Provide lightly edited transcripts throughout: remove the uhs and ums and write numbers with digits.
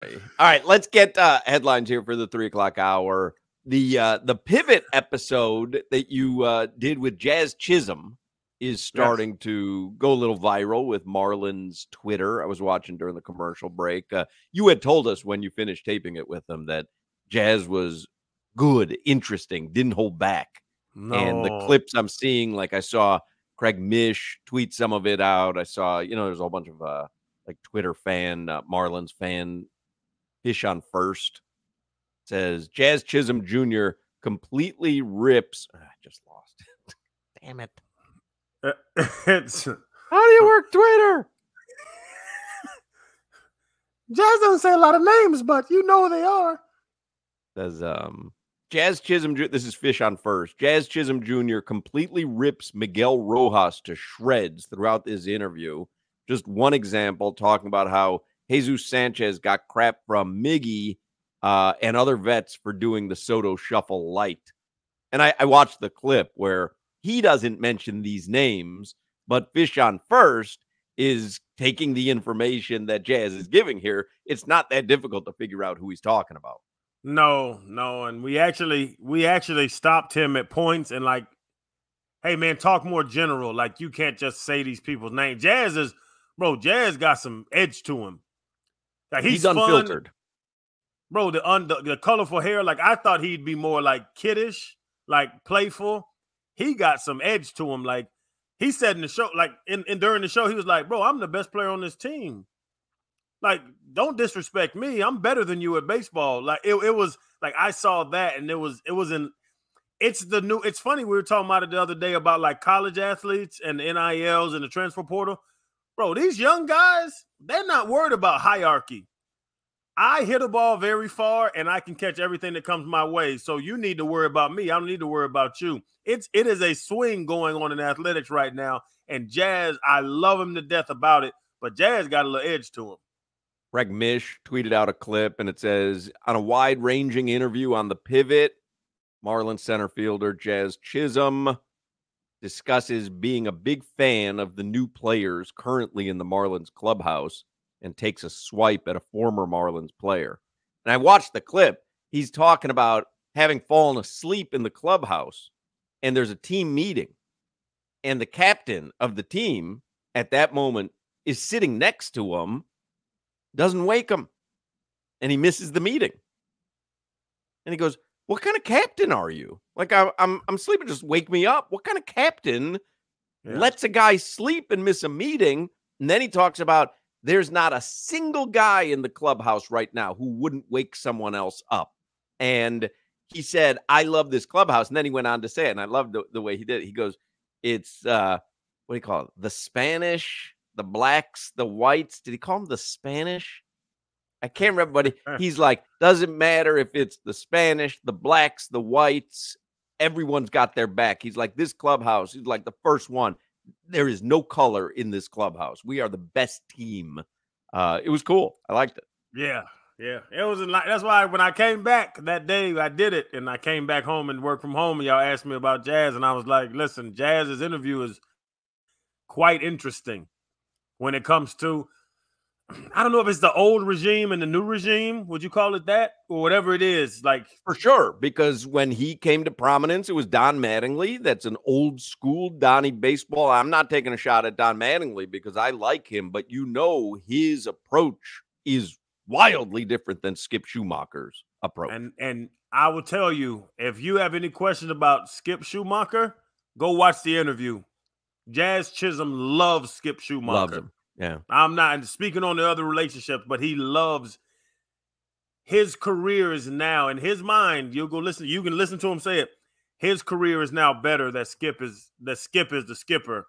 All right, let's get headlines here for the 3 o'clock hour. The pivot episode that you did with Jazz Chisholm is starting to go a little viral with Marlon's Twitter. I was watching during the commercial break. You had told us when you finished taping it with them that Jazz was good, interesting, didn't hold back. No. And the clips I'm seeing, like I saw Craig Mish tweet some of it out. I saw, there's a whole bunch of like Twitter fan, Marlins fan, Fish on First says Jazz Chisholm Jr. completely rips. I just lost it. Damn it. How do you work Twitter? Jazz doesn't say a lot of names, but you know they are. Says Jazz Chisholm Jr. This is Fish on First. Jazz Chisholm Jr. completely rips Miguel Rojas to shreds throughout this interview. Just one example, talking about how Jesus Sanchez got crap from Miggy and other vets for doing the Soto Shuffle light. And I watched the clip where he doesn't mention these names, but Fish on First is taking the information that Jazz is giving here. It's not that difficult to figure out who he's talking about. No. And we actually stopped him at points and like, hey man, talk more general. Like you can't just say these people's names. Jazz got some edge to him. Like he's unfiltered. Fun. Bro, the colorful hair, like I thought he'd be more like kiddish, like playful. He got some edge to him. Like he said in the show, like during the show, he was like, bro, I'm the best player on this team. Like, don't disrespect me. I'm better than you at baseball. Like it was like I saw that and it's funny. We were talking about it the other day about like college athletes and the NILs and the transfer portal. Bro, these young guys, they're not worried about hierarchy. I hit a ball very far and I can catch everything that comes my way. So you need to worry about me. I don't need to worry about you. It is a swing going on in athletics right now. And Jazz, I love him to death about it, but Jazz got a little edge to him. Greg Mish tweeted out a clip and it says, on a wide-ranging interview on the pivot, Marlins center fielder Jazz Chisholm discusses being a big fan of the new players currently in the Marlins clubhouse and takes a swipe at a former Marlins player. And I watched the clip. He's talking about having fallen asleep in the clubhouse, and there's a team meeting. And the captain of the team at that moment is sitting next to him, doesn't wake him, and he misses the meeting. And he goes, what kind of captain are you? Like, I'm sleeping, just wake me up. What kind of captain lets a guy sleep and miss a meeting? And then he talks about there's not a single guy in the clubhouse right now who wouldn't wake someone else up. And he said, I love this clubhouse. And then he went on to say it, and I love the way he did it. He goes, it's, what do you call it? The Spanish, the blacks, the whites. Did he call them the Spanish? I can't remember, but he's like, doesn't matter if it's the Spanish, the blacks, the whites, everyone's got their back. He's like, this clubhouse, he's like the first one. There is no color in this clubhouse. We are the best team. It was cool. I liked it. Yeah. It was like, that's why when I came back that day, I did it, and I came back home and worked from home, and y'all asked me about Jazz, and I was like, listen, Jazz's interview is quite interesting when it comes to, I don't know if it's the old regime and the new regime. Would you call it that? Or whatever it is. Like, for sure, because when he came to prominence, it was Don Mattingly. That's an old school Donnie baseball. I'm not taking a shot at Don Mattingly because I like him, but his approach is wildly different than Skip Schumacher's approach. And I will tell you, if you have any questions about Skip Schumacher, go watch the interview. Jazz Chisholm loves Skip Schumacher. Loves him. Yeah. I'm not speaking on the other relationships, but he loves his career is now in his mind. You can listen to him say it. His career is now better that Skip is the skipper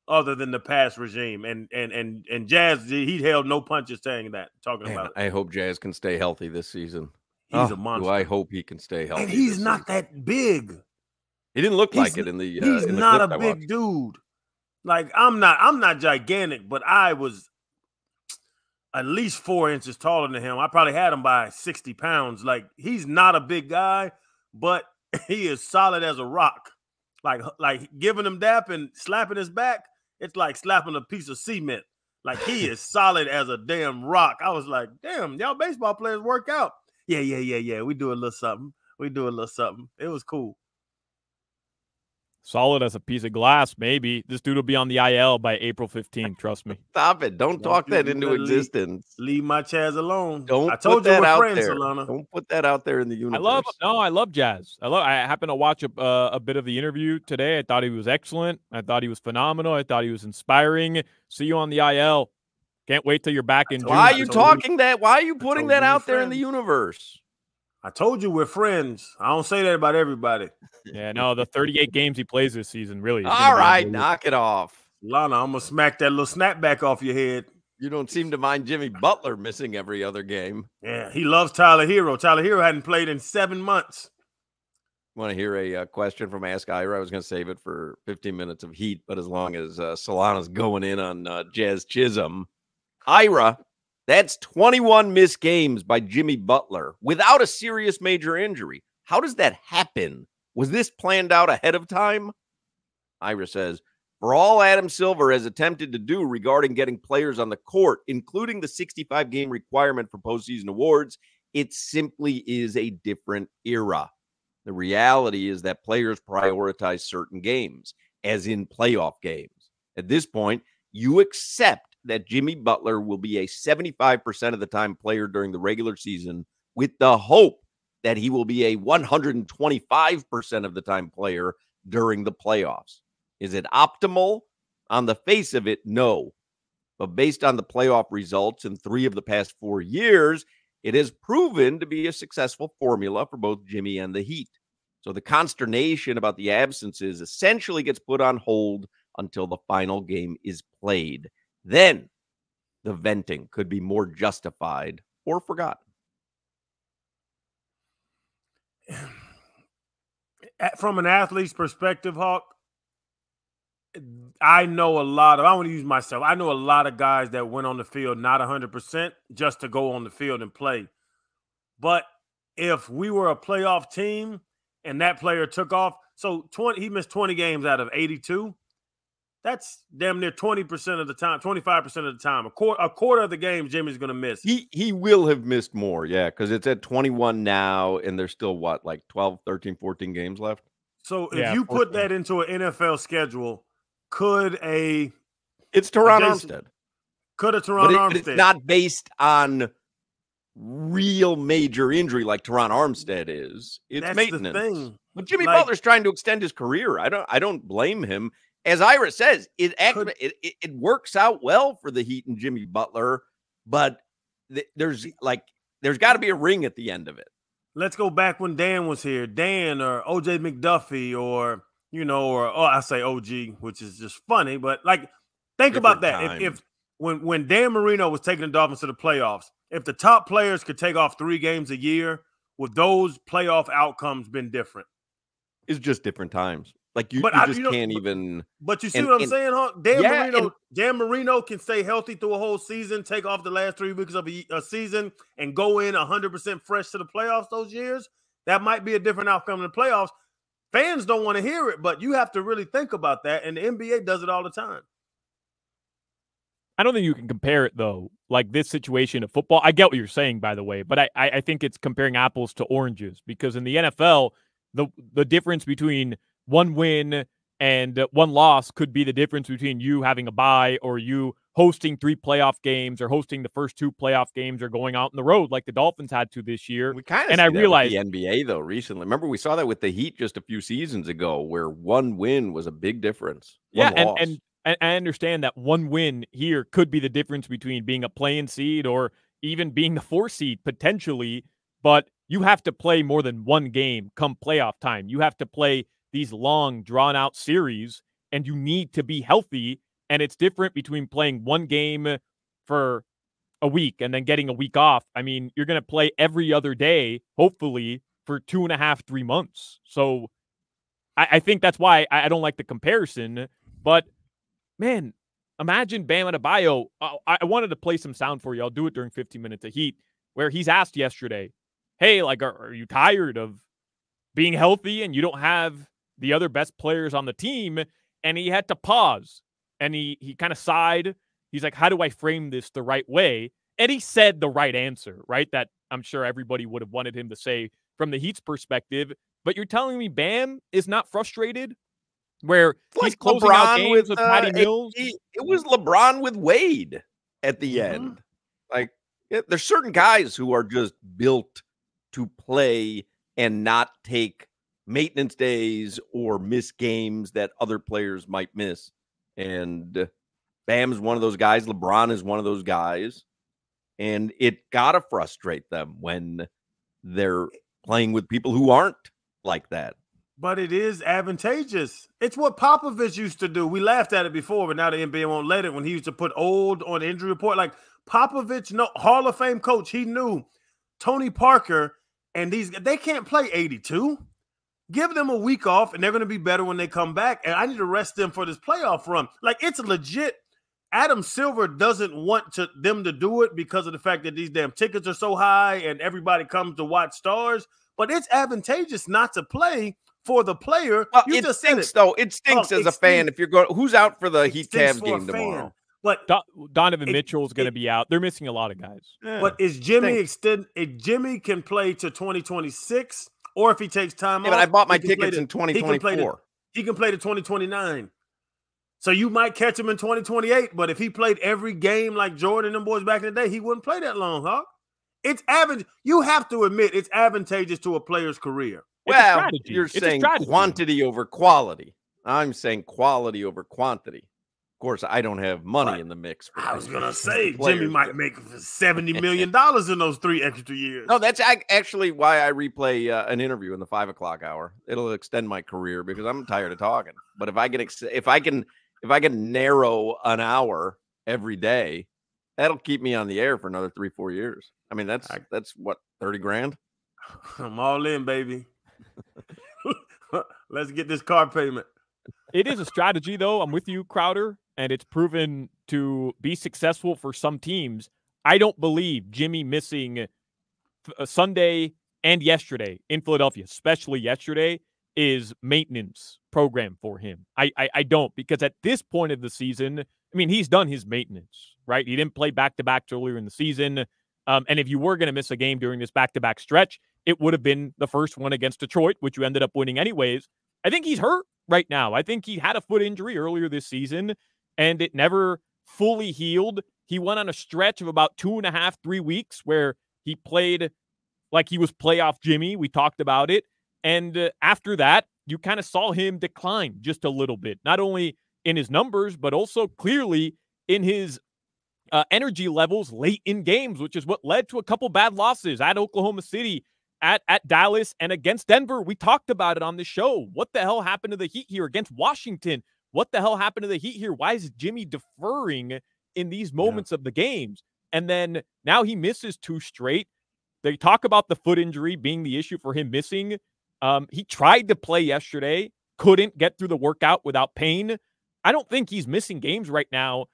other than the past regime. And Jazz, he held no punches saying that, talking about it. I hope Jazz can stay healthy this season. He's a monster. I hope he can stay healthy. And he's not that big. He didn't look like it in the he's in the not clip a big dude. Like, I'm not gigantic, but I was at least 4 inches taller than him. I probably had him by 60 pounds. Like, he's not a big guy, but he is solid as a rock. Like giving him dap and slapping his back, it's like slapping a piece of cement. Like, he is solid as a damn rock. I was like, damn, y'all baseball players work out. Yeah. We do a little something. It was cool. Solid as a piece of glass, maybe. This dude will be on the IL by April 15th, trust me. Stop it. Don't talk that into existence. Leave my Chaz alone. Don't I told put that you we're out friends, there. Solana. Don't put that out there in the universe. I love Jazz. I happened to watch a bit of the interview today. I thought he was excellent. I thought he was phenomenal. I thought he was inspiring. See you on the IL. Can't wait till you're back in June. Why are you talking that? Why are you putting that out there in the universe? I told you we're friends. I don't say that about everybody. Yeah, no, the 38 games he plays this season, really. All right, knock it off. Lana, I'm going to smack that little snapback off your head. You don't seem to mind Jimmy Butler missing every other game. Yeah, he loves Tyler Herro. Tyler Herro hadn't played in 7 months. Want to hear a question from Ask Ira? I was going to save it for 15 minutes of heat, but as long as Solana's going in on Jazz Chisholm. Ira, that's 21 missed games by Jimmy Butler without a serious major injury. How does that happen? Was this planned out ahead of time? Ira says, for all Adam Silver has attempted to do regarding getting players on the court, including the 65-game requirement for postseason awards, it simply is a different era. The reality is that players prioritize certain games, as in playoff games. At this point, you accept that Jimmy Butler will be a 75% of the time player during the regular season with the hope that he will be a 125% of the time player during the playoffs. Is it optimal? On the face of it, no. But based on the playoff results in 3 of the past 4 years, it has proven to be a successful formula for both Jimmy and the Heat. So the consternation about the absences essentially gets put on hold until the final game is played. Then the venting could be more justified or forgotten. From an athlete's perspective, Hawk, I know a lot of, I want to use myself. I know a lot of guys that went on the field not 100% just to go on the field and play. But if we were a playoff team and that player took off, so he missed 20 games out of 82. That's damn near 20% of the time, 25% of the time. A quarter of the game Jimmy's going to miss. He will have missed more, yeah, because it's at 21 now, and there's still, what, like 12, 13, 14 games left? So if you put that into an NFL schedule, It's Teron Armstead. Could a Teron Armstead. It's not based on real major injury like Teron Armstead is. It's That's maintenance. The thing. But Jimmy Butler's trying to extend his career. I don't blame him. As Ira says, it works out well for the Heat and Jimmy Butler, but there's got to be a ring at the end of it. Let's go back when Dan was here. Dan or OJ McDuffie or I say OG, which is just funny, but like think about that. If when Dan Marino was taking the Dolphins to the playoffs, if the top players could take off 3 games a year, would those playoff outcomes been different? It's just different times. Like you can't even. But you see what I'm saying, huh? Dan Marino can stay healthy through a whole season, take off the last 3 weeks of a season, and go in 100% fresh to the playoffs those years. That might be a different outcome in the playoffs. Fans don't want to hear it, but you have to really think about that, and the NBA does it all the time. I don't think you can compare it, though, like this situation of football. I get what you're saying, by the way, but I think it's comparing apples to oranges, because in the NFL, the difference between 1 win and 1 loss could be the difference between you having a bye or you hosting 3 playoff games or hosting the first 2 playoff games or going out on the road like the Dolphins had to this year. We kind of see that with the NBA, though, recently. Remember, we saw that with the Heat just a few seasons ago where 1 win was a big difference. And I understand that 1 win here could be the difference between being a play-in seed or even being the 4 seed potentially, but you have to play more than 1 game come playoff time. You have to play these long, drawn-out series, and you need to be healthy, and it's different between playing 1 game for a week and then getting a week off. I mean, you're going to play every other day, hopefully, for 2.5, 3 months. So I think that's why I don't like the comparison, but man, imagine Bam Adebayo. I wanted to play some sound for you. I'll do it during 15 Minutes of Heat, where he's asked yesterday, hey, like, are you tired of being healthy and you don't have the other best players on the team? And he had to pause, and he kind of sighed, He's like, how do I frame this the right way? And he said the right answer, right? That I'm sure everybody would have wanted him to say from the Heat's perspective. But you're telling me Bam is not frustrated? Where he's like closing out LeBron games with Patty AD. Mills? It was LeBron with Wade at the end. Like, there's certain guys who are just built to play and not take maintenance days or miss games that other players might miss. And Bam's one of those guys. LeBron is one of those guys. And it got to frustrate them when they're playing with people who aren't like that. But it is advantageous. It's what Popovich used to do. We laughed at it before, but now the NBA won't let it when he used to put old on the injury report. Like Popovich, no Hall of Fame coach, he knew Tony Parker and they can't play 82. Give them a week off, and they're going to be better when they come back. And I need to rest them for this playoff run. Like, it's legit. Adam Silver doesn't want them to do it because of the fact that these damn tickets are so high and everybody comes to watch stars. But it's advantageous not to play for the player. Well, it stinks, though. It stinks as a fan. If you're going, who's out for the Heat Cavs game tomorrow? But Donovan Mitchell is going to be out. They're missing a lot of guys. Yeah. But is Jimmy if Jimmy can play to 2026, or if he takes time off? But I bought my tickets in 2024. He can play to 2029. So you might catch him in 2028, but if he played every game like Jordan and them boys back in the day, he wouldn't play that long, huh? It's you have to admit it's advantageous to a player's career. Well, you're saying quantity over quality. I'm saying quality over quantity. Of course, I don't have money in the mix. I was going to say Jimmy might make $70 million in those 3 extra years. No, that's actually why I replay an interview in the 5 o'clock hour. It'll extend my career because I'm tired of talking. But if I can narrow an hour every day, that'll keep me on the air for another 3-4 years. I mean, that's what, 30 grand? I'm all in, baby. Let's get this car payment. It is a strategy, though. I'm with you, Crowder, and it's proven to be successful for some teams. I don't believe Jimmy missing Sunday and yesterday in Philadelphia, especially yesterday, is maintenance program for him. I don't, because at this point of the season, I mean, he's done his maintenance, right? He didn't play back-to-back earlier in the season. And if you were going to miss a game during this back-to-back stretch, it would have been the first one against Detroit, which you ended up winning anyways. I think he's hurt right now. I think he had a foot injury earlier this season, and it never fully healed. He went on a stretch of about 2.5, 3 weeks where he played like he was playoff Jimmy. We talked about it. And after that, you kind of saw him decline just a little bit, not only in his numbers, but also clearly in his energy levels late in games, which is what led to a couple bad losses at Oklahoma City, at Dallas, and against Denver. We talked about it on the show. What the hell happened to the Heat here against Washington? What the hell happened to the Heat here? Why is Jimmy deferring in these moments of the games? And then now he misses 2 straight. They talk about the foot injury being the issue for him missing. He tried to play yesterday, couldn't get through the workout without pain. I don't think he's missing games right now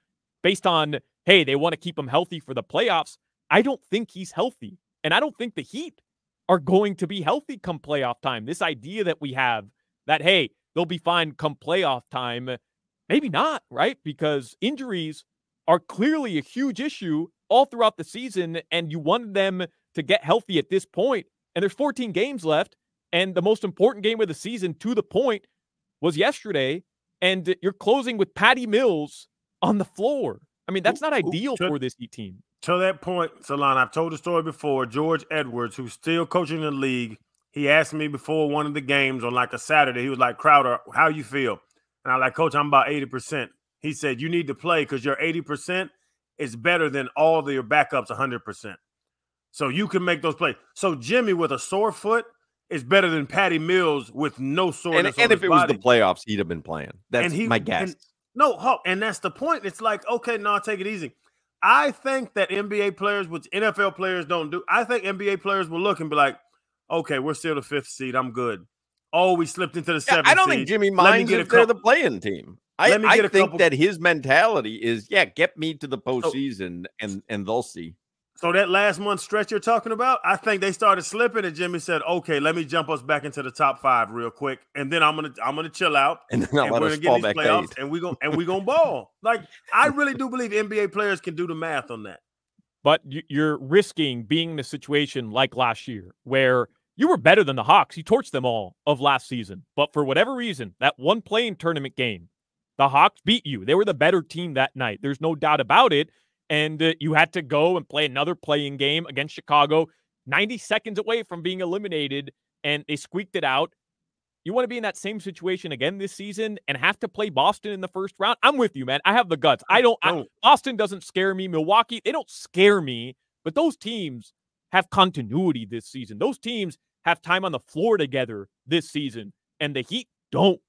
based on, hey, they want to keep him healthy for the playoffs. I don't think he's healthy. And I don't think the Heat are going to be healthy come playoff time. This idea that we have that, hey, they'll be fine come playoff time, maybe not, right? Because injuries are clearly a huge issue all throughout the season, and you wanted them to get healthy at this point. And there's 14 games left, and the most important game of the season, to the point, was yesterday, and you're closing with Patty Mills on the floor. I mean, that's not ideal for this Heat team. To that point, Salon, I've told the story before. George Edwards, who's still coaching the league, he asked me before one of the games on like a Saturday, he was like, Crowder, how you feel? And I was like, Coach, I'm about 80%. He said, you need to play because your 80% is better than all of your backups 100%. So you can make those plays. So Jimmy with a sore foot is better than Patty Mills with no soreness and if it was the playoffs, he'd have been playing. That's my guess. And that's the point. It's like, okay, no, I'll take it easy. I think that NBA players, which NFL players don't do, I think NBA players will look and be like, okay, we're still the 5th seed. I'm good. Oh, we slipped into the 7th seed. I don't think Jimmy minds if they're the playing team. I think that his mentality is, get me to the postseason and they'll see. So that last month stretch you're talking about, I think they started slipping, and Jimmy said, "Okay, let me jump us back into the top 5 real quick, and then I'm gonna chill out, and then I'll let we're us gonna get fall these back playoffs, to 8. and we gonna ball." Like, I really do believe NBA players can do the math on that. But you're risking being in a situation like last year where you were better than the Hawks. You torched them all of last season. But for whatever reason, that one play-in tournament game, the Hawks beat you. They were the better team that night. There's no doubt about it. And you had to go and play another play-in game against Chicago, 90 seconds away from being eliminated, and they squeaked it out. You want to be in that same situation again this season and have to play Boston in the first round? I'm with you, man. I have the guts. Boston doesn't scare me. Milwaukee, they don't scare me. But those teams have continuity this season. Those teams have time on the floor together this season. And the Heat don't.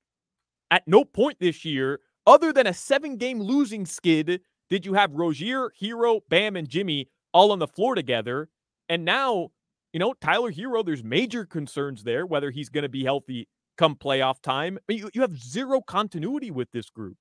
At no point this year, other than a 7-game losing skid, did you have Rozier, Herro, Bam, and Jimmy all on the floor together. And now, Tyler Herro, there's major concerns there, whether he's going to be healthy come playoff time. You have zero continuity with this group.